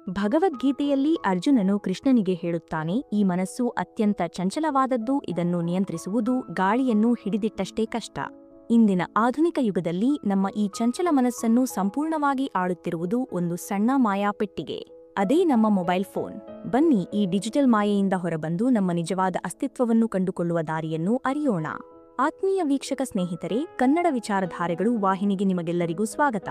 ಭಗವದ್ಗೀತೆಯಲ್ಲಿ ಅರ್ಜುನನು ಕೃಷ್ಣನಿಗೆ ಹೇಳುತ್ತಾನೆ, ಈ ಮನಸ್ಸು ಅತ್ಯಂತ ಚಂಚಲವಾದದ್ದು, ಇದನ್ನು ನಿಯಂತ್ರಿಸುವುದು ಗಾಳಿಯನ್ನು ಹಿಡಿದಿಟ್ಟಷ್ಟೇ ಕಷ್ಟ. ಇಂದಿನ ಆಧುನಿಕ ಯುಗದಲ್ಲಿ ನಮ್ಮ ಈ ಚಂಚಲ ಮನಸ್ಸನ್ನು ಸಂಪೂರ್ಣವಾಗಿ ಆಳುತ್ತಿರುವುದು ಒಂದು ಸಣ್ಣ ಮಾಯಾಪೆಟ್ಟಿಗೆ. ಅದೇ ನಮ್ಮ ಮೊಬೈಲ್ ಫೋನ್. ಬನ್ನಿ ಈ ಡಿಜಿಟಲ್ ಮಾಯೆಯಿಂದ ಹೊರಬಂದು ನಮ್ಮ ನಿಜವಾದ ಅಸ್ತಿತ್ವವನ್ನು ಕಂಡುಕೊಳ್ಳುವ ದಾರಿಯನ್ನು ಅರಿಯೋಣ. ಆತ್ಮೀಯ ವೀಕ್ಷಕ ಸ್ನೇಹಿತರೆ, ಕನ್ನಡ ವಿಚಾರಧಾರೆಗಳು ವಾಹಿನಿಗೆ ನಿಮಗೆಲ್ಲರಿಗೂ ಸ್ವಾಗತ.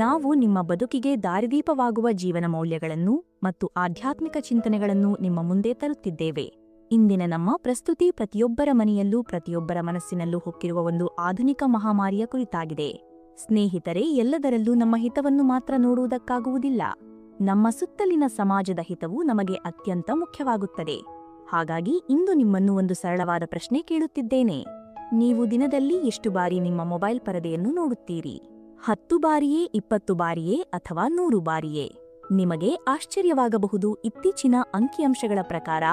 ನಾವು ನಿಮ್ಮ ಬದುಕಿಗೆ ದಾರಿದೀಪವಾಗುವ ಜೀವನ ಮೌಲ್ಯಗಳನ್ನು ಮತ್ತು ಆಧ್ಯಾತ್ಮಿಕ ಚಿಂತನೆಗಳನ್ನು ನಿಮ್ಮ ಮುಂದೆ ತರುತ್ತಿದ್ದೇವೆ. ಇಂದಿನ ನಮ್ಮ ಪ್ರಸ್ತುತಿ ಪ್ರತಿಯೊಬ್ಬರ ಮನೆಯಲ್ಲೂ ಪ್ರತಿಯೊಬ್ಬರ ಮನಸ್ಸಿನಲ್ಲೂ ಹೊಕ್ಕಿರುವ ಒಂದು ಆಧುನಿಕ ಮಹಾಮಾರಿಯ ಕುರಿತಾಗಿದೆ. ಸ್ನೇಹಿತರೆ, ಎಲ್ಲದರಲ್ಲೂ ನಮ್ಮ ಹಿತವನ್ನು ಮಾತ್ರ ನೋಡುವುದಕ್ಕಾಗುವುದಿಲ್ಲ. ನಮ್ಮ ಸುತ್ತಲಿನ ಸಮಾಜದ ಹಿತವು ನಮಗೆ ಅತ್ಯಂತ ಮುಖ್ಯವಾಗುತ್ತದೆ. ಹಾಗಾಗಿ ಇಂದು ನಿಮ್ಮನ್ನು ಒಂದು ಸರಳವಾದ ಪ್ರಶ್ನೆ ಕೇಳುತ್ತಿದ್ದೇನೆ. ನೀವು ದಿನದಲ್ಲಿ ಎಷ್ಟು ಬಾರಿ ನಿಮ್ಮ ಮೊಬೈಲ್ ಪರದೆಯನ್ನು ನೋಡುತ್ತೀರಿ? 10 ಬಾರಿಯೇ, 20 ಬಾರಿಯೇ ಅಥವಾ 100 ಬಾರಿಯೇ? ನಿಮಗೆ ಆಶ್ಚರ್ಯವಾಗಬಹುದು. ಇತ್ತೀಚಿನ ಅಂಕಿಅಂಶಗಳ ಪ್ರಕಾರ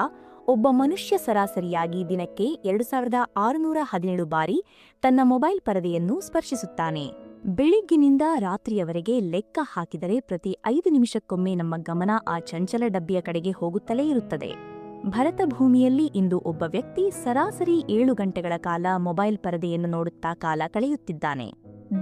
ಒಬ್ಬ ಮನುಷ್ಯ ಸರಾಸರಿಯಾಗಿ ದಿನಕ್ಕೆ 2617 ಬಾರಿ ತನ್ನ ಮೊಬೈಲ್ ಪರದೆಯನ್ನು ಸ್ಪರ್ಶಿಸುತ್ತಾನೆ. ಬೆಳಿಗ್ಗಿನಿಂದ ರಾತ್ರಿಯವರೆಗೆ ಲೆಕ್ಕ ಹಾಕಿದರೆ ಪ್ರತಿ 5 ನಿಮಿಷಕ್ಕೊಮ್ಮೆ ನಮ್ಮ ಗಮನ ಆ ಚಂಚಲ ಡಬ್ಬಿಯ ಕಡೆಗೆ ಹೋಗುತ್ತಲೇ ಇರುತ್ತದೆ. ಭರತ ಭೂಮಿಯಲ್ಲಿ ಇಂದು ಒಬ್ಬ ವ್ಯಕ್ತಿ ಸರಾಸರಿ 7 ಗಂಟೆಗಳ ಕಾಲ ಮೊಬೈಲ್ ಪರದೆಯನ್ನು ನೋಡುತ್ತಾ ಕಾಲ ಕಳೆಯುತ್ತಿದ್ದಾನೆ.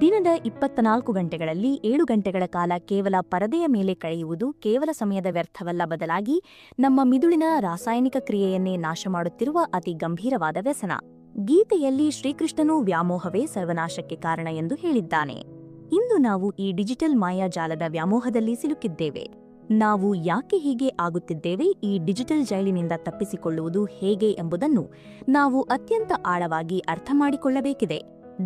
ದಿನದ 24 ಗಂಟೆಗಳಲ್ಲಿ 7 ಗಂಟೆಗಳ ಕಾಲ ಕೇವಲ ಪರದೆಯ ಮೇಲೆ ಕಳೆಯುವುದು ಕೇವಲ ಸಮಯದ ವ್ಯರ್ಥವಲ್ಲ, ಬದಲಾಗಿ ನಮ್ಮ ಮಿದುಳಿನ ರಾಸಾಯನಿಕ ಕ್ರಿಯೆಯನ್ನೇ ನಾಶ ಮಾಡುತ್ತಿರುವ ಅತಿ ಗಂಭೀರವಾದ ವ್ಯಸನ. ಗೀತೆಯಲ್ಲಿ ಶ್ರೀಕೃಷ್ಣನು ವ್ಯಾಮೋಹವೇ ಸರ್ವನಾಶಕ್ಕೆ ಕಾರಣ ಎಂದು ಹೇಳಿದ್ದಾನೆ. ಇಂದು ನಾವು ಈ ಡಿಜಿಟಲ್ ಮಾಯಾಜಾಲದ ವ್ಯಾಮೋಹದಲ್ಲಿ ಸಿಲುಕಿದ್ದೇವೆ. ನಾವು ಯಾಕೆ ಹೀಗೆ ಆಗುತ್ತಿದ್ದೇವೆ, ಈ ಡಿಜಿಟಲ್ ಜೈಲಿನಿಂದ ತಪ್ಪಿಸಿಕೊಳ್ಳುವುದು ಹೇಗೆ ಎಂಬುದನ್ನು ನಾವು ಅತ್ಯಂತ ಆಳವಾಗಿ ಅರ್ಥ ಮಾಡಿಕೊಳ್ಳಬೇಕಿದೆ.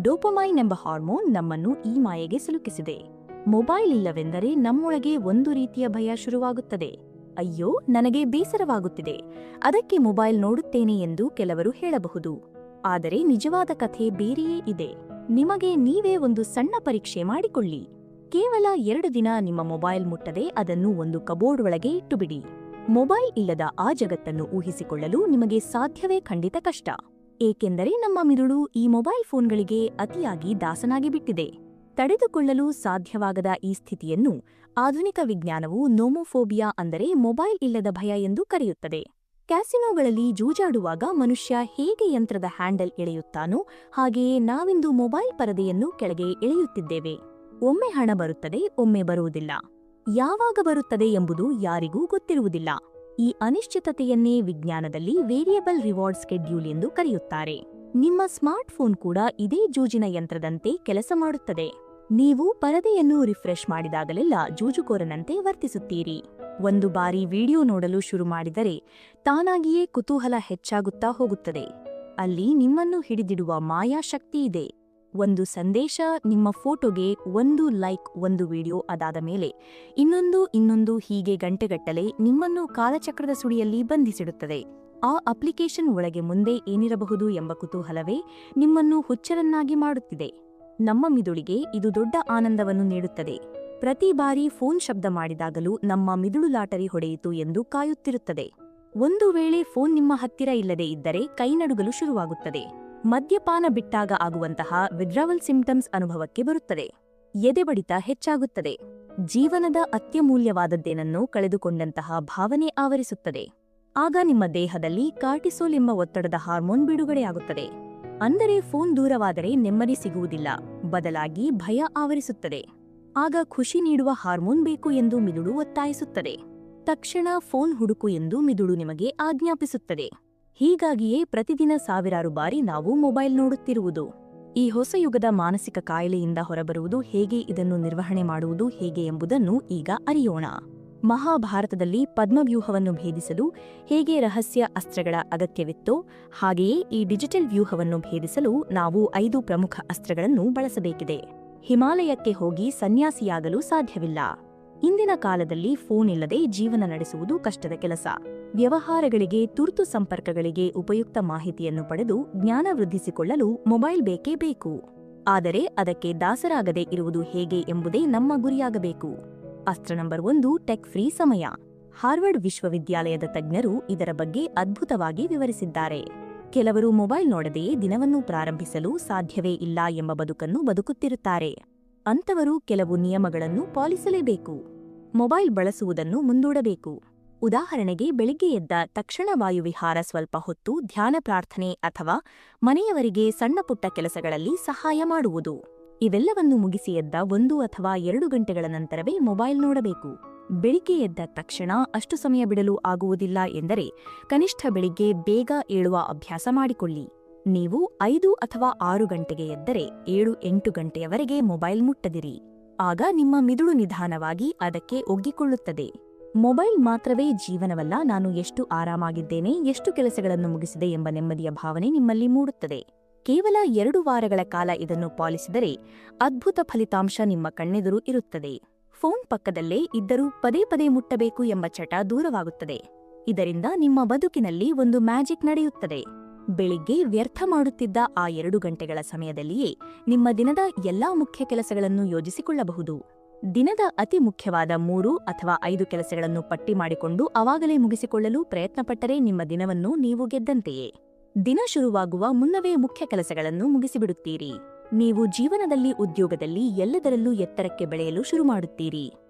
ಡೋಪಮೈನ್ ಎಂಬ ಹಾರ್ಮೋನ್ ನಮ್ಮನ್ನು ಈ ಮಾಯೆಗೆ ಸಿಲುಕಿಸಿದೆ. ಮೊಬೈಲ್ ಇಲ್ಲವೆಂದರೆ ನಮ್ಮೊಳಗೆ ಒಂದು ರೀತಿಯ ಭಯ ಶುರುವಾಗುತ್ತದೆ. ಅಯ್ಯೋ, ನನಗೆ ಬೇಸರವಾಗುತ್ತಿದೆ, ಅದಕ್ಕೆ ಮೊಬೈಲ್ ನೋಡುತ್ತೇನೆ ಎಂದು ಕೆಲವರು ಹೇಳಬಹುದು. ಆದರೆ ನಿಜವಾದ ಕಥೆ ಬೇರೆಯೇ ಇದೆ. ನಿಮಗೆ ನೀವೇ ಒಂದು ಸಣ್ಣ ಪರೀಕ್ಷೆ ಮಾಡಿಕೊಳ್ಳಿ. ಕೇವಲ 2 ದಿನ ನಿಮ್ಮ ಮೊಬೈಲ್ ಮುಟ್ಟದೆ ಅದನ್ನು ಒಂದು ಕಬೋರ್ಡ್ ಒಳಗೆ ಇಟ್ಟುಬಿಡಿ. ಮೊಬೈಲ್ ಇಲ್ಲದ ಆ ಜಗತ್ತನ್ನು ಊಹಿಸಿಕೊಳ್ಳಲು ನಿಮಗೆ ಸಾಧ್ಯವೇ? ಖಂಡಿತ ಕಷ್ಟ. ಏಕೆಂದರೆ ನಮ್ಮ ಮಿದುಳು ಈ ಮೊಬೈಲ್ ಫೋನ್ಗಳಿಗೆ ಅತಿಯಾಗಿ ದಾಸನಾಗಿ ಬಿಟ್ಟಿದೆ. ತಡೆದುಕೊಳ್ಳಲು ಸಾಧ್ಯವಾಗದ ಈ ಸ್ಥಿತಿಯನ್ನು ಆಧುನಿಕ ವಿಜ್ಞಾನವು ನೋಮೋಫೋಬಿಯಾ, ಅಂದರೆ ಮೊಬೈಲ್ ಇಲ್ಲದ ಭಯ ಎಂದು ಕರೆಯುತ್ತದೆ. ಕ್ಯಾಸಿನೋಗಳಲ್ಲಿ ಜೂಜಾಡುವಾಗ ಮನುಷ್ಯ ಹೇಗೆ ಯಂತ್ರದ ಹ್ಯಾಂಡಲ್ ಎಳೆಯುತ್ತಾನೋ ಹಾಗೆಯೇ ನಾವಿಂದು ಮೊಬೈಲ್ ಪರದೆಯನ್ನು ಕೆಳಗೆ ಎಳೆಯುತ್ತಿದ್ದೇವೆ. ಒಮ್ಮೆ ಹಣ ಬರುತ್ತದೆ, ಒಮ್ಮೆ ಬರುವುದಿಲ್ಲ. ಯಾವಾಗ ಬರುತ್ತದೆ ಎಂಬುದು ಯಾರಿಗೂ ಗೊತ್ತಿರುವುದಿಲ್ಲ. ಈ ಅನಿಶ್ಚಿತತೆಯನ್ನೇ ವಿಜ್ಞಾನದಲ್ಲಿ ವೇರಿಯಬಲ್ ರಿವಾರ್ಡ್ ಸ್ಕೆಡ್ಯೂಲ್ ಎಂದು ಕರೆಯುತ್ತಾರೆ. ನಿಮ್ಮ ಸ್ಮಾರ್ಟ್ಫೋನ್ ಕೂಡ ಇದೇ ಜೂಜಿನ ಯಂತ್ರದಂತೆ ಕೆಲಸ ಮಾಡುತ್ತದೆ. ನೀವು ಪರದೆಯನ್ನು ರಿಫ್ರೆಶ್ ಮಾಡಿದಾಗಲೆಲ್ಲ ಜೂಜುಕೋರನಂತೆ ವರ್ತಿಸುತ್ತೀರಿ. ಒಂದು ಬಾರಿ ವಿಡಿಯೋ ನೋಡಲು ಶುರು ಮಾಡಿದರೆ ತಾನಾಗಿಯೇ ಕುತೂಹಲ ಹೆಚ್ಚಾಗುತ್ತಾ ಹೋಗುತ್ತದೆ. ಅಲ್ಲಿ ನಿಮ್ಮನ್ನು ಹಿಡಿದಿಡುವ ಮಾಯಾಶಕ್ತಿ ಇದೆ. ಒಂದು ಸಂದೇಶ, ನಿಮ್ಮ ಫೋಟೋಗೆ 1 ಲೈಕ್, 1 ವಿಡಿಯೋ, ಅದಾದ ಮೇಲೆ ಇನ್ನೊಂದು, ಹೀಗೆ ಗಂಟೆಗಟ್ಟಲೆ ನಿಮ್ಮನ್ನು ಕಾಲಚಕ್ರದ ಸುಳಿಯಲ್ಲಿ ಬಂಧಿಸಿಡುತ್ತದೆ. ಆ ಅಪ್ಲಿಕೇಶನ್ ಒಳಗೆ ಮುಂದೆ ಏನಿರಬಹುದು ಎಂಬ ಕುತೂಹಲವೇ ನಿಮ್ಮನ್ನು ಹುಚ್ಚರನ್ನಾಗಿ ಮಾಡುತ್ತಿದೆ. ನಮ್ಮ ಮಿದುಳಿಗೆ ಇದು ದೊಡ್ಡ ಆನಂದವನ್ನು ನೀಡುತ್ತದೆ. ಪ್ರತಿ ಬಾರಿ ಫೋನ್ ಶಬ್ದ ಮಾಡಿದಾಗಲೂ ನಮ್ಮ ಮಿದುಳು ಲಾಟರಿ ಹೊಡೆಯಿತು ಎಂದು ಕಾಯುತ್ತಿರುತ್ತದೆ. ಒಂದು ವೇಳೆ ಫೋನ್ ನಿಮ್ಮ ಹತ್ತಿರ ಇಲ್ಲದೆ ಇದ್ದರೆ ಕೈ ನಡುಗಲು ಶುರುವಾಗುತ್ತದೆ. ಮದ್ಯಪಾನ ಬಿಟ್ಟಾಗ ಆಗುವಂತಹ ವಿಡ್ರಾವಲ್ ಸಿಂಪ್ಟಮ್ಸ್ ಅನುಭವಕ್ಕೆ ಬರುತ್ತದೆ. ಎದೆಬಡಿತ ಹೆಚ್ಚಾಗುತ್ತದೆ. ಜೀವನದ ಅತ್ಯಮೂಲ್ಯವಾದದ್ದೇನನ್ನೋ ಕಳೆದುಕೊಂಡಂತಹ ಭಾವನೆ ಆವರಿಸುತ್ತದೆ. ಆಗ ನಿಮ್ಮ ದೇಹದಲ್ಲಿ ಕಾರ್ಟಿಸೋಲ್ ಎಂಬ ಒತ್ತಡದ ಹಾರ್ಮೋನ್ ಬಿಡುಗಡೆಯಾಗುತ್ತದೆ. ಅಂದರೆ ಫೋನ್ ದೂರವಾದರೆ ನೆಮ್ಮದಿ ಸಿಗುವುದಿಲ್ಲ, ಬದಲಾಗಿ ಭಯ ಆವರಿಸುತ್ತದೆ. ಆಗ ಖುಷಿ ನೀಡುವ ಹಾರ್ಮೋನ್ ಬೇಕು ಎಂದು ಮಿದುಳು ಒತ್ತಾಯಿಸುತ್ತದೆ. ತಕ್ಷಣ ಫೋನ್ ಹುಡುಕು ಎಂದು ಮಿದುಳು ನಿಮಗೆ ಆಜ್ಞಾಪಿಸುತ್ತದೆ. ಹೀಗಾಗಿಯೇ ಪ್ರತಿದಿನ ಸಾವಿರಾರು ಬಾರಿ ನಾವು ಮೊಬೈಲ್ ನೋಡುತ್ತಿರುವುದು. ಈ ಹೊಸ ಯುಗದ ಮಾನಸಿಕ ಕಾಯಿಲೆಯಿಂದ ಹೊರಬರುವುದು ಹೇಗೆ, ಇದನ್ನು ನಿರ್ವಹಣೆ ಮಾಡುವುದು ಹೇಗೆ ಎಂಬುದನ್ನು ಈಗ ಅರಿಯೋಣ. ಮಹಾಭಾರತದಲ್ಲಿ ಪದ್ಮವ್ಯೂಹವನ್ನು ಭೇದಿಸಲು ಹೇಗೆ ರಹಸ್ಯ ಅಸ್ತ್ರಗಳ ಅಗತ್ಯವಿತ್ತೋ ಹಾಗೆಯೇ ಈ ಡಿಜಿಟಲ್ ವ್ಯೂಹವನ್ನು ಭೇದಿಸಲು ನಾವು 5 ಪ್ರಮುಖ ಅಸ್ತ್ರಗಳನ್ನು ಬಳಸಬೇಕಿದೆ. ಹಿಮಾಲಯಕ್ಕೆ ಹೋಗಿ ಸನ್ಯಾಸಿಯಾಗಲು ಸಾಧ್ಯವಿಲ್ಲ. ಇಂದಿನ ಕಾಲದಲ್ಲಿ ಫೋನ್ ಇಲ್ಲದೆ ಜೀವನ ನಡೆಸುವುದು ಕಷ್ಟದ ಕೆಲಸ. ವ್ಯವಹಾರಗಳಿಗೆ, ತುರ್ತು ಸಂಪರ್ಕಗಳಿಗೆ ಉಪಯುಕ್ತ ಮಾಹಿತಿಯನ್ನು ಪಡೆದು ಜ್ಞಾನ ವೃದ್ಧಿಸಿಕೊಳ್ಳಲು ಮೊಬೈಲ್ ಬೇಕೇ ಬೇಕು. ಆದರೆ ಅದಕ್ಕೆ ದಾಸರಾಗದೆ ಇರುವುದು ಹೇಗೆ ಎಂಬುದೇ ನಮ್ಮ ಗುರಿಯಾಗಬೇಕು. ಅಸ್ತ್ರ ನಂಬರ್ 1, ಟೆಕ್ ಫ್ರೀ ಸಮಯ. ಹಾರ್ವರ್ಡ್ ವಿಶ್ವವಿದ್ಯಾಲಯದ ತಜ್ಞರು ಇದರ ಬಗ್ಗೆ ಅದ್ಭುತವಾಗಿ ವಿವರಿಸಿದ್ದಾರೆ. ಕೆಲವರು ಮೊಬೈಲ್ ನೋಡದೆಯೇ ದಿನವನ್ನು ಪ್ರಾರಂಭಿಸಲು ಸಾಧ್ಯವೇ ಇಲ್ಲ ಎಂಬ ಬದುಕನ್ನು ಬದುಕುತ್ತಿರುತ್ತಾರೆ. ಅಂತವರು ಕೆಲವು ನಿಯಮಗಳನ್ನು ಪಾಲಿಸಲೇಬೇಕು. ಮೊಬೈಲ್ ಬಳಸುವುದನ್ನು ಮುಂದೂಡಬೇಕು. ಉದಾಹರಣೆಗೆ, ಬೆಳಿಗ್ಗೆ ಎದ್ದ ತಕ್ಷಣ ವಾಯುವಿಹಾರ, ಸ್ವಲ್ಪ ಹೊತ್ತು ಧ್ಯಾನ, ಪ್ರಾರ್ಥನೆ ಅಥವಾ ಮನೆಯವರಿಗೆ ಸಣ್ಣಪುಟ್ಟ ಕೆಲಸಗಳಲ್ಲಿ ಸಹಾಯ ಮಾಡುವುದು. ಇವೆಲ್ಲವನ್ನು ಮುಗಿಸಿ ಎದ್ದ 1 ಅಥವಾ 2 ಗಂಟೆಗಳ ನಂತರವೇ ಮೊಬೈಲ್ ನೋಡಬೇಕು. ಬೆಳಿಗ್ಗೆ ಎದ್ದ ತಕ್ಷಣ ಅಷ್ಟು ಸಮಯ ಬಿಡಲು ಆಗುವುದಿಲ್ಲ ಎಂದರೆ ಕನಿಷ್ಠ ಬೆಳಿಗ್ಗೆ ಬೇಗ ಏಳುವ ಅಭ್ಯಾಸ ಮಾಡಿಕೊಳ್ಳಿ. ನೀವು 5 ಅಥವಾ 6 ಗಂಟೆಗೆ ಎದ್ದರೆ 7-8 ಗಂಟೆಯವರೆಗೆ ಮೊಬೈಲ್ ಮುಟ್ಟದಿರಿ. ಆಗ ನಿಮ್ಮ ಮಿದುಳು ನಿಧಾನವಾಗಿ ಅದಕ್ಕೆ ಒಗ್ಗಿಕೊಳ್ಳುತ್ತದೆ. ಮೊಬೈಲ್ ಮಾತ್ರವೇ ಜೀವನವಲ್ಲ, ನಾನು ಎಷ್ಟು ಆರಾಮಾಗಿದ್ದೇನೆ, ಎಷ್ಟು ಕೆಲಸಗಳನ್ನು ಮುಗಿಸಿದೆ ಎಂಬ ನೆಮ್ಮದಿಯ ಭಾವನೆ ನಿಮ್ಮಲ್ಲಿ ಮೂಡುತ್ತದೆ. ಕೇವಲ 2 ವಾರಗಳ ಕಾಲ ಇದನ್ನು ಪಾಲಿಸಿದರೆ ಅದ್ಭುತ ಫಲಿತಾಂಶ ನಿಮ್ಮ ಕಣ್ಣೆದುರು ಇರುತ್ತದೆ. ಫೋನ್ ಪಕ್ಕದಲ್ಲೇ ಇದ್ದರೂ ಪದೇ ಪದೇ ಮುಟ್ಟಬೇಕು ಎಂಬ ಚಟ ದೂರವಾಗುತ್ತದೆ. ಇದರಿಂದ ನಿಮ್ಮ ಬದುಕಿನಲ್ಲಿ ಒಂದು ಮ್ಯಾಜಿಕ್ ನಡೆಯುತ್ತದೆ. ಬೆಳಿಗ್ಗೆ ವ್ಯರ್ಥ ಮಾಡುತ್ತಿದ್ದ ಆ 2 ಗಂಟೆಗಳ ಸಮಯದಲ್ಲಿಯೇ ನಿಮ್ಮ ದಿನದ ಎಲ್ಲಾ ಮುಖ್ಯ ಕೆಲಸಗಳನ್ನು ಯೋಜಿಸಿಕೊಳ್ಳಬಹುದು. ದಿನದ ಅತಿ ಮುಖ್ಯವಾದ 3 ಅಥವಾ 5 ಕೆಲಸಗಳನ್ನು ಪಟ್ಟಿ ಮಾಡಿಕೊಂಡು ಅವಾಗಲೇ ಮುಗಿಸಿಕೊಳ್ಳಲು ಪ್ರಯತ್ನಪಟ್ಟರೆ ನಿಮ್ಮ ದಿನವನ್ನು ನೀವು ಗೆದ್ದಂತೆಯೇ. ದಿನ ಶುರುವಾಗುವ ಮುನ್ನವೇ ಮುಖ್ಯ ಕೆಲಸಗಳನ್ನು ಮುಗಿಸಿಬಿಡುತ್ತೀರಿ. ನೀವು ಜೀವನದಲ್ಲಿ, ಉದ್ಯೋಗದಲ್ಲಿ, ಎಲ್ಲದರಲ್ಲೂ ಎತ್ತರಕ್ಕೆ ಬೆಳೆಯಲು ಶುರು ಮಾಡುತ್ತೀರಿ.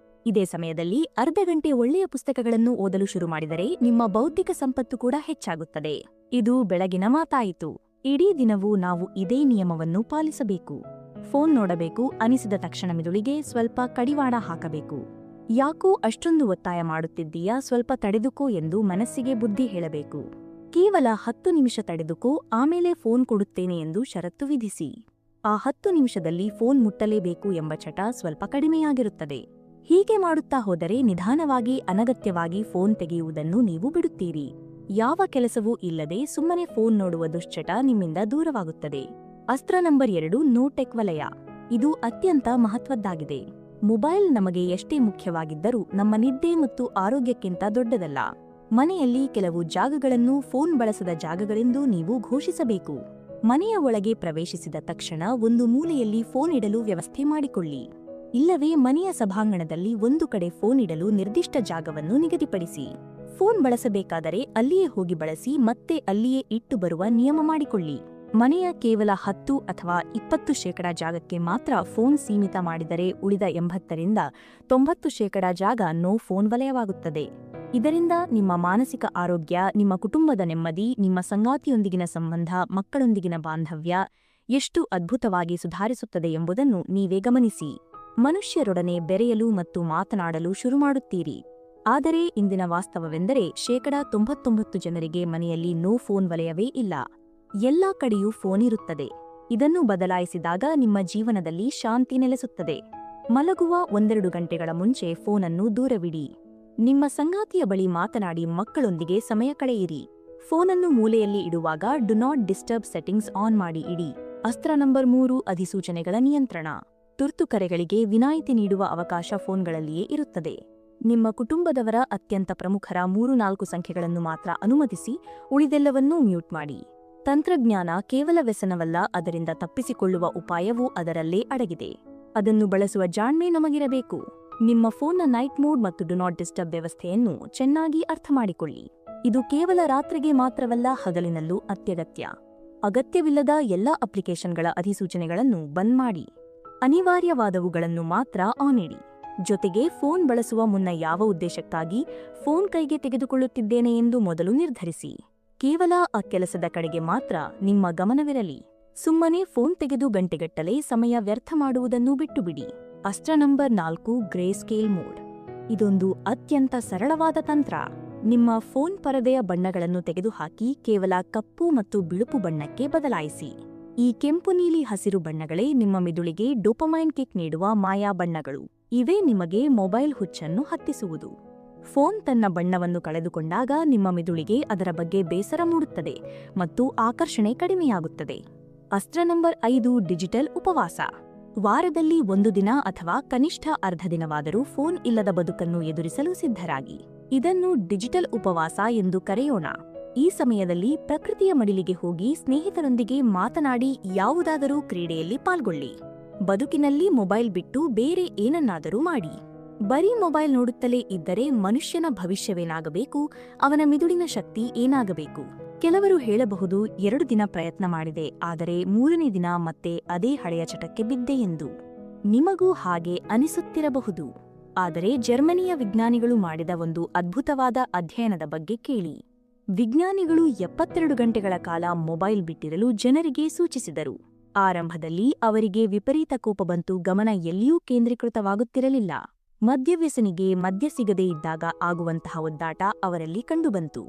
ಇದೇ ಸಮಯದಲ್ಲಿ ಅರ್ಧ ಗಂಟೆ ಒಳ್ಳೆಯ ಪುಸ್ತಕಗಳನ್ನು ಓದಲು ಶುರು ಮಾಡಿದರೆ ನಿಮ್ಮ ಬೌದ್ಧಿಕ ಸಂಪತ್ತು ಕೂಡ ಹೆಚ್ಚಾಗುತ್ತದೆ. ಇದು ಬೆಳಗಿನ ಮಾತಾಯಿತು. ಇಡೀ ದಿನವೂ ನಾವು ಇದೇ ನಿಯಮವನ್ನು ಪಾಲಿಸಬೇಕು. ಫೋನ್ ನೋಡಬೇಕು ಅನಿಸಿದ ತಕ್ಷಣ ಮಿದುಳಿಗೆ ಸ್ವಲ್ಪ ಕಡಿವಾಣ ಹಾಕಬೇಕು. ಯಾಕೋ ಅಷ್ಟೊಂದು ಒತ್ತಾಯ ಮಾಡುತ್ತಿದ್ದೀಯಾ, ಸ್ವಲ್ಪ ತಡೆದುಕೋ ಎಂದು ಮನಸ್ಸಿಗೆ ಬುದ್ಧಿ ಹೇಳಬೇಕು. ಕೇವಲ 10 ನಿಮಿಷ ತಡೆದುಕೋ, ಆಮೇಲೆ ಫೋನ್ ಕೊಡುತ್ತೇನೆ ಎಂದು ಷರತ್ತು ವಿಧಿಸಿ. ಆ 10 ನಿಮಿಷದಲ್ಲಿ ಫೋನ್ ಮುಟ್ಟಲೇಬೇಕು ಎಂಬ ಚಟ ಸ್ವಲ್ಪ ಕಡಿಮೆಯಾಗಿರುತ್ತದೆ. ಹೀಗೆ ಮಾಡುತ್ತಾ ಹೋದರೆ ನಿಧಾನವಾಗಿ, ಅನಗತ್ಯವಾಗಿ ಫೋನ್ ತೆಗೆಯುವುದನ್ನು ನೀವು ಬಿಡುತ್ತೀರಿ. ಯಾವ ಕೆಲಸವೂ ಇಲ್ಲದೆ ಸುಮ್ಮನೆ ಫೋನ್ ನೋಡುವ ದುಶ್ಚಟ ನಿಮ್ಮಿಂದ ದೂರವಾಗುತ್ತದೆ. ಅಸ್ತ್ರ ನಂಬರ್ 2, ನೋ ಟೆಕ್ ವಲಯ. ಇದು ಅತ್ಯಂತ ಮಹತ್ವದ್ದಾಗಿದೆ. ಮೊಬೈಲ್ ನಮಗೆ ಎಷ್ಟೇ ಮುಖ್ಯವಾಗಿದ್ದರೂ ನಮ್ಮ ನಿದ್ದೆ ಮತ್ತು ಆರೋಗ್ಯಕ್ಕಿಂತ ದೊಡ್ಡದಲ್ಲ. ಮನೆಯಲ್ಲಿ ಕೆಲವು ಜಾಗಗಳನ್ನು ಫೋನ್ ಬಳಸದ ಜಾಗಗಳೆಂದು ನೀವು ಘೋಷಿಸಬೇಕು. ಮನೆಯ ಒಳಗೆ ಪ್ರವೇಶಿಸಿದ ತಕ್ಷಣ ಒಂದು ಮೂಲೆಯಲ್ಲಿ ಫೋನ್ ಇಡಲು ವ್ಯವಸ್ಥೆ ಮಾಡಿಕೊಳ್ಳಿ. ಇಲ್ಲವೇ ಮನೆಯ ಸಭಾಂಗಣದಲ್ಲಿ ಒಂದು ಕಡೆ ಫೋನ್ ಇಡಲು ನಿರ್ದಿಷ್ಟ ಜಾಗವನ್ನು ನಿಗದಿಪಡಿಸಿ. ಫೋನ್ ಬಳಸಬೇಕಾದರೆ ಅಲ್ಲಿಯೇ ಹೋಗಿ ಬಳಸಿ, ಮತ್ತೆ ಅಲ್ಲಿಯೇ ಇಟ್ಟು ಬರುವ ನಿಯಮ ಮಾಡಿಕೊಳ್ಳಿ. ಮನೆಯ ಕೇವಲ 10 ಅಥವಾ 20% ಜಾಗಕ್ಕೆ ಮಾತ್ರ ಫೋನ್ ಸೀಮಿತ ಮಾಡಿದರೆ ಉಳಿದ 80-90% ಜಾಗ ನೋ ಫೋನ್ ವಲಯವಾಗುತ್ತದೆ. ಇದರಿಂದ ನಿಮ್ಮ ಮಾನಸಿಕ ಆರೋಗ್ಯ, ನಿಮ್ಮ ಕುಟುಂಬದ ನೆಮ್ಮದಿ, ನಿಮ್ಮ ಸಂಗಾತಿಯೊಂದಿಗಿನ ಸಂಬಂಧ, ಮಕ್ಕಳೊಂದಿಗಿನ ಬಾಂಧವ್ಯ ಎಷ್ಟು ಅದ್ಭುತವಾಗಿ ಸುಧಾರಿಸುತ್ತದೆ ಎಂಬುದನ್ನು ನೀವೇ ಗಮನಿಸಿ. ಮನುಷ್ಯರೊಡನೆ ಬೆರೆಯಲು ಮತ್ತು ಮಾತನಾಡಲು ಶುರು ಮಾಡುತ್ತೀರಿ. ಆದರೆ ಇಂದಿನ ವಾಸ್ತವವೆಂದರೆ 99% ಜನರಿಗೆ ಮನೆಯಲ್ಲಿ ನೋ ಫೋನ್ ವಲಯವೇ ಇಲ್ಲ. ಎಲ್ಲಾ ಕಡೆಯೂ ಫೋನ್ ಇರುತ್ತದೆ. ಇದನ್ನು ಬದಲಾಯಿಸಿದಾಗ ನಿಮ್ಮ ಜೀವನದಲ್ಲಿ ಶಾಂತಿ ನೆಲೆಸುತ್ತದೆ. ಮಲಗುವ 1-2 ಗಂಟೆಗಳ ಮುಂಚೆ ಫೋನನ್ನು ದೂರವಿಡಿ. ನಿಮ್ಮ ಸಂಗಾತಿಯ ಬಳಿ ಮಾತನಾಡಿ, ಮಕ್ಕಳೊಂದಿಗೆ ಸಮಯ ಕಳೆಯಿರಿ. ಫೋನನ್ನು ಮೂಲೆಯಲ್ಲಿ ಇಡುವಾಗ do not disturb settings on ಮಾಡಿ ಇಡಿ. ಅಸ್ತ್ರ ನಂಬರ್ 3, ಅಧಿಸೂಚನೆಗಳ ನಿಯಂತ್ರಣ. ತುರ್ತು ಕರೆಗಳಿಗೆ ವಿನಾಯಿತಿ ನೀಡುವ ಅವಕಾಶ ಫೋನ್ಗಳಲ್ಲಿಯೇ ಇರುತ್ತದೆ. ನಿಮ್ಮ ಕುಟುಂಬದವರ ಅತ್ಯಂತ ಪ್ರಮುಖರ 3-4 ಸಂಖ್ಯೆಗಳನ್ನು ಮಾತ್ರ ಅನುಮತಿಸಿ, ಉಳಿದೆಲ್ಲವನ್ನೂ ಮ್ಯೂಟ್ ಮಾಡಿ. ತಂತ್ರಜ್ಞಾನ ಕೇವಲ ವ್ಯಸನವಲ್ಲ, ಅದರಿಂದ ತಪ್ಪಿಸಿಕೊಳ್ಳುವ ಉಪಾಯವೂ ಅದರಲ್ಲೇ ಅಡಗಿದೆ. ಅದನ್ನು ಬಳಸುವ ಜಾಣ್ಮೆ ನಮಗಿರಬೇಕು. ನಿಮ್ಮ ಫೋನ್ನ ನೈಟ್ ಮೋಡ್ ಮತ್ತು ಡು ನಾಟ್ ಡಿಸ್ಟರ್ಬ್ ವ್ಯವಸ್ಥೆಯನ್ನು ಚೆನ್ನಾಗಿ ಅರ್ಥಮಾಡಿಕೊಳ್ಳಿ. ಇದು ಕೇವಲ ರಾತ್ರಿಗೆ ಮಾತ್ರವಲ್ಲ, ಹಗಲಿನಲ್ಲೂ ಅತ್ಯಗತ್ಯ. ಅಗತ್ಯವಿಲ್ಲದ ಎಲ್ಲಾ ಅಪ್ಲಿಕೇಶನ್ಗಳ ಅಧಿಸೂಚನೆಗಳನ್ನು ಬಂದ್ ಮಾಡಿ. ಅನಿವಾರ್ಯವಾದವುಗಳನ್ನು ಮಾತ್ರ ಆನ್ ಇಡಿ. ಜೊತೆಗೆ ಫೋನ್ ಬಳಸುವ ಮುನ್ನ ಯಾವ ಉದ್ದೇಶಕ್ಕಾಗಿ ಫೋನ್ ಕೈಗೆ ತೆಗೆದುಕೊಳ್ಳುತ್ತಿದ್ದೇನೆ ಎಂದು ಮೊದಲು ನಿರ್ಧರಿಸಿ. ಕೇವಲ ಆ ಕೆಲಸದ ಕಡೆಗೆ ಮಾತ್ರ ನಿಮ್ಮ ಗಮನವಿರಲಿ. ಸುಮ್ಮನೆ ಫೋನ್ ತೆಗೆದು ಗಂಟೆಗಟ್ಟಲೆ ಸಮಯ ವ್ಯರ್ಥ ಮಾಡುವುದನ್ನು ಬಿಟ್ಟುಬಿಡಿ. ಅಸ್ತ್ರ ನಂಬರ್ 4, ಗ್ರೇ ಸ್ಕೇಲ್ ಮೋಡ್. ಇದೊಂದು ಅತ್ಯಂತ ಸರಳವಾದ ತಂತ್ರ. ನಿಮ್ಮ ಫೋನ್ ಪರದೆಯ ಬಣ್ಣಗಳನ್ನು ತೆಗೆದುಹಾಕಿ ಕೇವಲ ಕಪ್ಪು ಮತ್ತು ಬಿಳುಪು ಬಣ್ಣಕ್ಕೆ ಬದಲಾಯಿಸಿ. ಈ ಕೆಂಪು, ನೀಲಿ, ಹಸಿರು ಬಣ್ಣಗಳೇ ನಿಮ್ಮ ಮಿದುಳಿಗೆ ಡೋಪಮೈನ್ ಕಿಕ್ ನೀಡುವ ಮಾಯಾ ಬಣ್ಣಗಳು. ಇವೇ ನಿಮಗೆ ಮೊಬೈಲ್ ಹುಚ್ಚನ್ನು ಹತ್ತಿಸುವುದು. ಫೋನ್ ತನ್ನ ಬಣ್ಣವನ್ನು ಕಳೆದುಕೊಂಡಾಗ ನಿಮ್ಮ ಮಿದುಳಿಗೆ ಅದರ ಬಗ್ಗೆ ಬೇಸರ ಮೂಡುತ್ತದೆ ಮತ್ತು ಆಕರ್ಷಣೆ ಕಡಿಮೆಯಾಗುತ್ತದೆ. ಅಸ್ತ್ರ ನಂಬರ್ 5, ಡಿಜಿಟಲ್ ಉಪವಾಸ. ವಾರದಲ್ಲಿ 1 ದಿನ ಅಥವಾ ಕನಿಷ್ಠ ಅರ್ಧ ದಿನವಾದರೂ ಫೋನ್ ಇಲ್ಲದ ಬದುಕನ್ನು ಎದುರಿಸಲು ಸಿದ್ಧರಾಗಿ. ಇದನ್ನು ಡಿಜಿಟಲ್ ಉಪವಾಸ ಎಂದು ಕರೆಯೋಣ. ಈ ಸಮಯದಲ್ಲಿ ಪ್ರಕೃತಿಯ ಮಡಿಲಿಗೆ ಹೋಗಿ ಸ್ನೇಹಿತರೊಂದಿಗೆ ಮಾತನಾಡಿ, ಯಾವುದಾದರೂ ಕ್ರೀಡೆಯಲ್ಲಿ ಪಾಲ್ಗೊಳ್ಳಿ. ಬದುಕಿನಲ್ಲಿ ಮೊಬೈಲ್ ಬಿಟ್ಟು ಬೇರೆ ಏನನ್ನಾದರೂ ಮಾಡಿ. ಬರೀ ಮೊಬೈಲ್ ನೋಡುತ್ತಲೇ ಇದ್ದರೆ ಮನುಷ್ಯನ ಭವಿಷ್ಯವೇನಾಗಬೇಕು, ಅವನ ಮಿದುಳಿನ ಶಕ್ತಿ ಏನಾಗಬೇಕು? ಕೆಲವರು ಹೇಳಬಹುದು, 2 ದಿನ ಪ್ರಯತ್ನ ಮಾಡಿದೆ, ಆದರೆ 3ನೇ ದಿನ ಮತ್ತೆ ಅದೇ ಹಳೆಯ ಚಟಕ್ಕೆ ಬಿದ್ದೆ ಎಂದು. ನಿಮಗೂ ಹಾಗೆ ಅನಿಸುತ್ತಿರಬಹುದು. ಆದರೆ ಜರ್ಮನಿಯ ವಿಜ್ಞಾನಿಗಳು ಮಾಡಿದ ಒಂದು ಅದ್ಭುತವಾದ ಅಧ್ಯಯನದ ಬಗ್ಗೆ ಕೇಳಿ. ವಿಜ್ಞಾನಿಗಳು 72 ಗಂಟೆಗಳ ಕಾಲ ಮೊಬೈಲ್ ಬಿಟ್ಟಿರಲು ಜನರಿಗೆ ಸೂಚಿಸಿದರು. ಆರಂಭದಲ್ಲಿ ಅವರಿಗೆ ವಿಪರೀತ ಕೋಪ ಬಂತು, ಗಮನ ಎಲ್ಲಿಯೂ ಕೇಂದ್ರೀಕೃತವಾಗುತ್ತಿರಲಿಲ್ಲ. ಮದ್ಯವ್ಯಸನಿಗೆ ಮದ್ಯ ಸಿಗದೇ ಇದ್ದಾಗ ಆಗುವಂತಹ ಒದ್ದಾಟ ಅವರಲ್ಲಿ ಕಂಡುಬಂತು.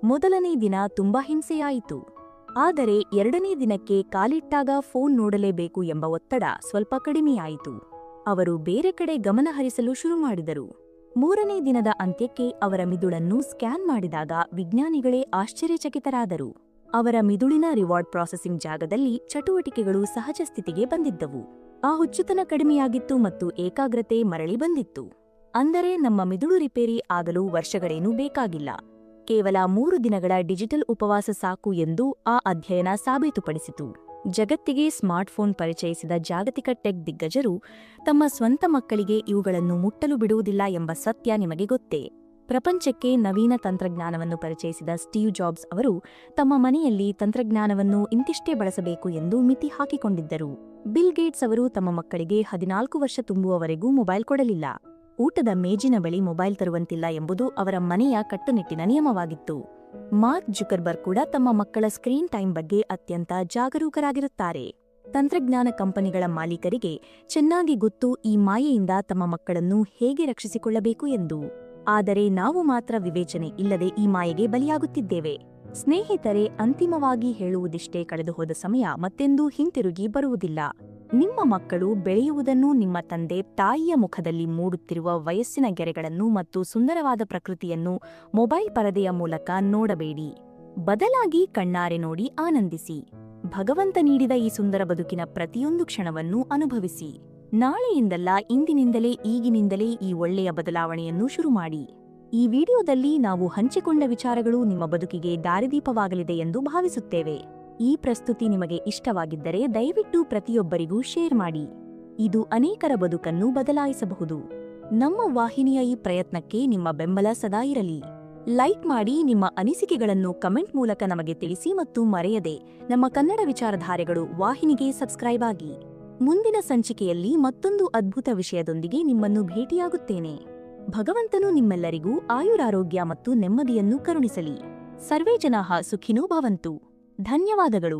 ಮೊದಲನೇ ದಿನ ತುಂಬಾ ಹಿಂಸೆಯಾಯಿತು. ಆದರೆ 2ನೇ ದಿನಕ್ಕೆ ಕಾಲಿಟ್ಟಾಗ ಫೋನ್ ನೋಡಲೇಬೇಕು ಎಂಬ ಒತ್ತಡ ಸ್ವಲ್ಪ ಕಡಿಮೆಯಾಯಿತು. ಅವರು ಬೇರೆ ಕಡೆ ಗಮನ ಹರಿಸಲು ಶುರು ಮಾಡಿದರು. 3ನೇ ದಿನದ ಅಂತ್ಯಕ್ಕೆ ಅವರ ಮಿದುಳನ್ನು ಸ್ಕ್ಯಾನ್ ಮಾಡಿದಾಗ ವಿಜ್ಞಾನಿಗಳೇ ಆಶ್ಚರ್ಯಚಕಿತರಾದರು. ಅವರ ಮಿದುಳಿನ ರಿವಾರ್ಡ್ ಪ್ರಾಸೆಸಿಂಗ್ ಜಾಗದಲ್ಲಿ ಚಟುವಟಿಕೆಗಳು ಸಹಜ ಸ್ಥಿತಿಗೆ ಬಂದಿದ್ದವು. ಆ ಹುಚ್ಚುತನ ಕಡಿಮೆಯಾಗಿತ್ತು ಮತ್ತು ಏಕಾಗ್ರತೆ ಮರಳಿ ಬಂದಿತ್ತು. ಅಂದರೆ ನಮ್ಮ ಮಿದುಳು ರಿಪೇರಿ ಆಗಲು ವರ್ಷಗಳೇನೂ ಬೇಕಾಗಿಲ್ಲ. ಕೇವಲ 3 ದಿನಗಳ ಡಿಜಿಟಲ್ ಉಪವಾಸ ಸಾಕು ಎಂದು ಆ ಅಧ್ಯಯನ ಸಾಬೀತುಪಡಿಸಿತು. ಜಗತ್ತಿಗೆ ಸ್ಮಾರ್ಟ್ಫೋನ್ ಪರಿಚಯಿಸಿದ ಜಾಗತಿಕ ಟೆಕ್ ದಿಗ್ಗಜರು ತಮ್ಮ ಸ್ವಂತ ಮಕ್ಕಳಿಗೆ ಇವುಗಳನ್ನು ಮುಟ್ಟಲು ಬಿಡುವುದಿಲ್ಲ ಎಂಬ ಸತ್ಯ ನಿಮಗೆ ಗೊತ್ತೇ? ಪ್ರಪಂಚಕ್ಕೆ ನವೀನ ತಂತ್ರಜ್ಞಾನವನ್ನು ಪರಿಚಯಿಸಿದ ಸ್ಟೀವ್ ಜಾಬ್ಸ್ ಅವರು ತಮ್ಮ ಮನೆಯಲ್ಲಿ ತಂತ್ರಜ್ಞಾನವನ್ನು ಇಂತಿಷ್ಟೇ ಬಳಸಬೇಕು ಎಂದು ಮಿತಿ ಹಾಕಿಕೊಂಡಿದ್ದರು. ಬಿಲ್ ಗೇಟ್ಸ್ ಅವರು ತಮ್ಮ ಮಕ್ಕಳಿಗೆ 14 ವರ್ಷ ತುಂಬುವವರೆಗೂ ಮೊಬೈಲ್ ಕೊಡಲಿಲ್ಲ. ಊಟದ ಮೇಜಿನ ಬಳಿ ಮೊಬೈಲ್ ತರುವಂತಿಲ್ಲ ಎಂಬುದು ಅವರ ಮನೆಯ ಕಟ್ಟುನಿಟ್ಟಿನ ನಿಯಮವಾಗಿತ್ತು. ಮಾರ್ಕ್ ಜುಕರ್ಬರ್ಗ್ ಕೂಡ ತಮ್ಮ ಮಕ್ಕಳ ಸ್ಕ್ರೀನ್ ಟೈಮ್ ಬಗ್ಗೆ ಅತ್ಯಂತ ಜಾಗರೂಕರಾಗಿರುತ್ತಾರೆ. ತಂತ್ರಜ್ಞಾನ ಕಂಪನಿಗಳ ಮಾಲೀಕರಿಗೆ ಚೆನ್ನಾಗಿ ಗೊತ್ತು ಈ ಮಾಯೆಯಿಂದ ತಮ್ಮ ಮಕ್ಕಳನ್ನು ಹೇಗೆ ರಕ್ಷಿಸಿಕೊಳ್ಳಬೇಕು ಎಂದು. ಆದರೆ ನಾವು ಮಾತ್ರ ವಿವೇಚನೆ ಇಲ್ಲದೆ ಈ ಮಾಯೆಗೆ ಬಲಿಯಾಗುತ್ತಿದ್ದೇವೆ. ಸ್ನೇಹಿತರೆ, ಅಂತಿಮವಾಗಿ ಹೇಳುವುದಿಷ್ಟೇ, ಕಳೆದುಹೋದ ಸಮಯ ಮತ್ತೆಂದೂ ಹಿಂತಿರುಗಿ ಬರುವುದಿಲ್ಲ. ನಿಮ್ಮ ಮಕ್ಕಳು ಬೆಳೆಯುವುದನ್ನು ನಿಮ್ಮ ತಂದೆ ತಾಯಿಯ ಮುಖದಲ್ಲಿ ಮೂಡುತ್ತಿರುವ ವಯಸ್ಸಿನ ಗೆರೆಗಳನ್ನು ಮತ್ತು ಸುಂದರವಾದ ಪ್ರಕೃತಿಯನ್ನು ಮೊಬೈಲ್ ಪರದೆಯ ಮೂಲಕ ನೋಡಬೇಡಿ. ಬದಲಾಗಿ ಕಣ್ಣಾರೆ ನೋಡಿ ಆನಂದಿಸಿ. ಭಗವಂತ ನೀಡಿದ ಈ ಸುಂದರ ಬದುಕಿನ ಪ್ರತಿಯೊಂದು ಕ್ಷಣವನ್ನು ಅನುಭವಿಸಿ. ನಾಳೆಯಿಂದಲ್ಲ, ಇಂದಿನಿಂದಲೇ, ಈಗಿನಿಂದಲೇ ಈ ಒಳ್ಳೆಯ ಬದಲಾವಣೆಯನ್ನು ಶುರು ಮಾಡಿ. ಈ ವಿಡಿಯೋದಲ್ಲಿ ನಾವು ಹಂಚಿಕೊಂಡ ವಿಚಾರಗಳು ನಿಮ್ಮ ಬದುಕಿಗೆ ದಾರಿದೀಪವಾಗಲಿದೆ ಎಂದು ಭಾವಿಸುತ್ತೇವೆ. ಈ ಪ್ರಸ್ತುತಿ ನಿಮಗೆ ಇಷ್ಟವಾಗಿದ್ದರೆ ದಯವಿಟ್ಟು ಪ್ರತಿಯೊಬ್ಬರಿಗೂ ಶೇರ್ ಮಾಡಿ. ಇದು ಅನೇಕರ ಬದುಕನ್ನು ಬದಲಾಯಿಸಬಹುದು. ನಮ್ಮ ವಾಹಿನಿಯ ಈ ಪ್ರಯತ್ನಕ್ಕೆ ನಿಮ್ಮ ಬೆಂಬಲ ಸದಾ ಇರಲಿ. ಲೈಕ್ ಮಾಡಿ, ನಿಮ್ಮ ಅನಿಸಿಕೆಗಳನ್ನು ಕಮೆಂಟ್ ಮೂಲಕ ನಮಗೆ ತಿಳಿಸಿ ಮತ್ತು ಮರೆಯದೆ ನಮ್ಮ ಕನ್ನಡ ವಿಚಾರಧಾರೆಗಳು ವಾಹಿನಿಗೆ ಸಬ್ಸ್ಕ್ರೈಬ್ ಆಗಿ. ಮುಂದಿನ ಸಂಚಿಕೆಯಲ್ಲಿ ಮತ್ತೊಂದು ಅದ್ಭುತ ವಿಷಯದೊಂದಿಗೆ ನಿಮ್ಮನ್ನು ಭೇಟಿಯಾಗುತ್ತೇನೆ. ಭಗವಂತನು ನಿಮ್ಮೆಲ್ಲರಿಗೂ ಆಯುರಾರೋಗ್ಯ ಮತ್ತು ನೆಮ್ಮದಿಯನ್ನು ಕರುಣಿಸಲಿ. ಸರ್ವೇ ಜನಾಃ ಸುಖಿನೋ ಭವಂತು. ಧನ್ಯವಾದಗಳು.